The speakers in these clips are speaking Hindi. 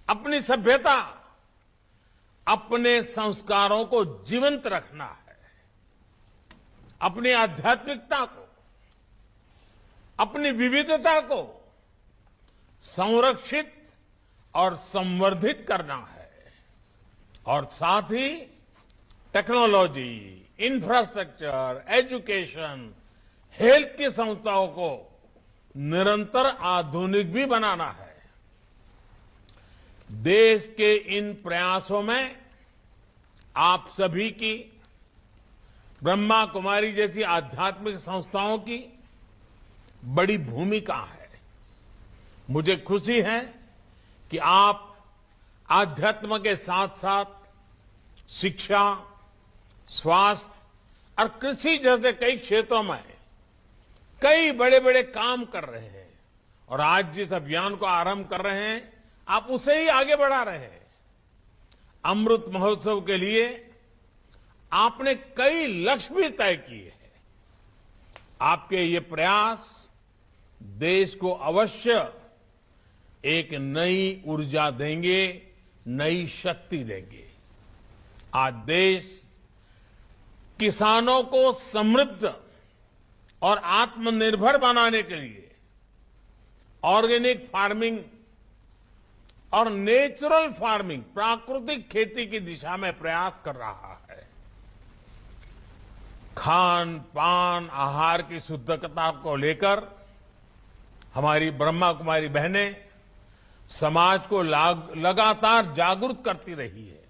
अपनी सभ्यता, अपने संस्कारों को जीवंत रखना है, अपनी आध्यात्मिकता को, अपनी विविधता को संरक्षित और संवर्धित करना है और साथ ही टेक्नोलॉजी, इंफ्रास्ट्रक्चर, एजुकेशन, हेल्थ की संस्थाओं को निरंतर आधुनिक भी बनाना है। देश के इन प्रयासों में आप सभी की, ब्रह्मा कुमारी जैसी आध्यात्मिक संस्थाओं की बड़ी भूमिका है। मुझे खुशी है कि आप आध्यात्म के साथ साथ शिक्षा, स्वास्थ्य और कृषि जैसे कई क्षेत्रों में कई बड़े बड़े काम कर रहे हैं और आज जिस अभियान को आरंभ कर रहे हैं आप उसे ही आगे बढ़ा रहे हैं। अमृत महोत्सव के लिए आपने कई लक्ष्य भी तय किए हैं। आपके ये प्रयास देश को अवश्य एक नई ऊर्जा देंगे, नई शक्ति देंगे। आज देश किसानों को समृद्ध और आत्मनिर्भर बनाने के लिए ऑर्गेनिक फार्मिंग और नेचुरल फार्मिंग, प्राकृतिक खेती की दिशा में प्रयास कर रहा है। खान पान, आहार की शुद्धता को लेकर हमारी ब्रह्मा कुमारी बहनें समाज को लगातार जागरूक करती रही है।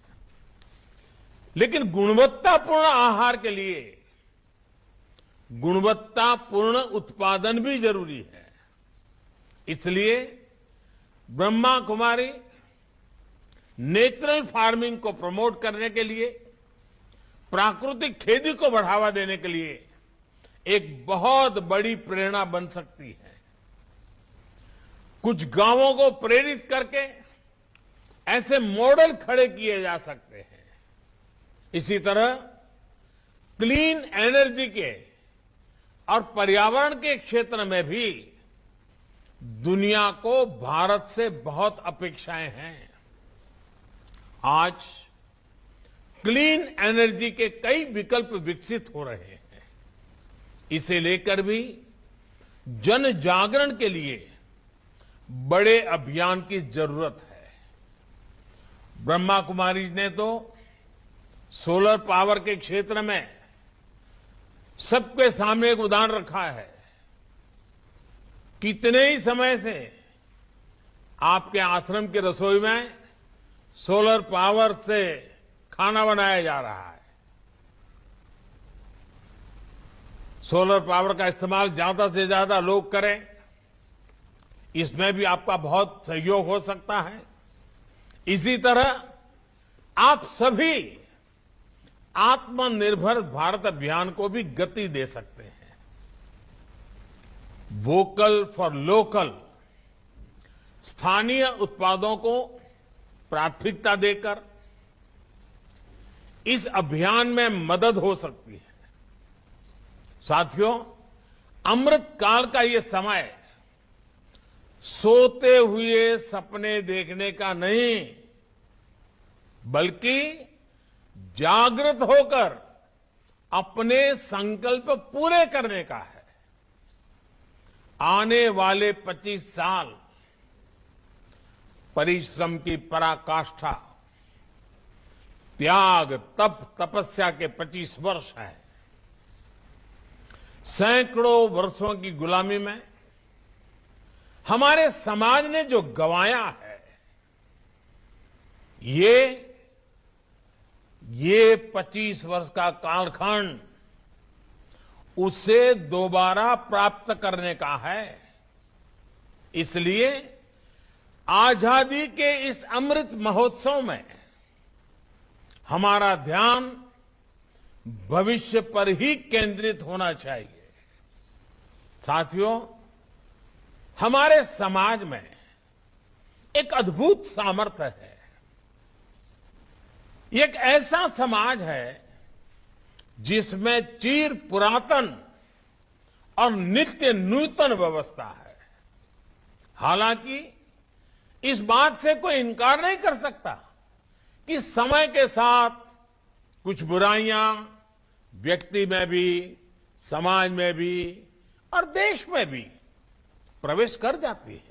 लेकिन गुणवत्तापूर्ण आहार के लिए गुणवत्तापूर्ण उत्पादन भी जरूरी है। इसलिए ब्रह्मा कुमारी नेचुरल फार्मिंग को प्रमोट करने के लिए, प्राकृतिक खेती को बढ़ावा देने के लिए एक बहुत बड़ी प्रेरणा बन सकती है। कुछ गांवों को प्रेरित करके ऐसे मॉडल खड़े किए जा सकते हैं। इसी तरह क्लीन एनर्जी के और पर्यावरण के क्षेत्र में भी दुनिया को भारत से बहुत अपेक्षाएं हैं। आज क्लीन एनर्जी के कई विकल्प विकसित हो रहे हैं। इसे लेकर भी जन जागरण के लिए बड़े अभियान की जरूरत है। ब्रह्मा कुमारी ने तो सोलर पावर के क्षेत्र में सबके सामने एक उदाहरण रखा है। कितने ही समय से आपके आश्रम की रसोई में सोलर पावर से खाना बनाया जा रहा है। सोलर पावर का इस्तेमाल ज्यादा से ज्यादा लोग करें, इसमें भी आपका बहुत सहयोग हो सकता है। इसी तरह आप सभी आत्मनिर्भर भारत अभियान को भी गति दे सकते हैं। वोकल फॉर लोकल, स्थानीय उत्पादों को प्राथमिकता देकर इस अभियान में मदद हो सकती है। साथियों, अमृत काल का ये समय सोते हुए सपने देखने का नहीं, बल्कि जागृत होकर अपने संकल्प पूरे करने का है। आने वाले 25 साल परिश्रम की पराकाष्ठा, त्याग, तप, तपस्या के 25 वर्ष है। सैकड़ों वर्षों की गुलामी में हमारे समाज ने जो गंवाया है, ये 25 वर्ष का कालखंड उसे दोबारा प्राप्त करने का है। इसलिए आजादी के इस अमृत महोत्सव में हमारा ध्यान भविष्य पर ही केंद्रित होना चाहिए। साथियों, हमारे समाज में एक अद्भुत सामर्थ्य है। ये एक ऐसा समाज है जिसमें चिर पुरातन और नित्य नूतन व्यवस्था है। हालांकि इस बात से कोई इनकार नहीं कर सकता कि समय के साथ कुछ बुराइयां व्यक्ति में भी, समाज में भी और देश में भी प्रवेश कर जाती है।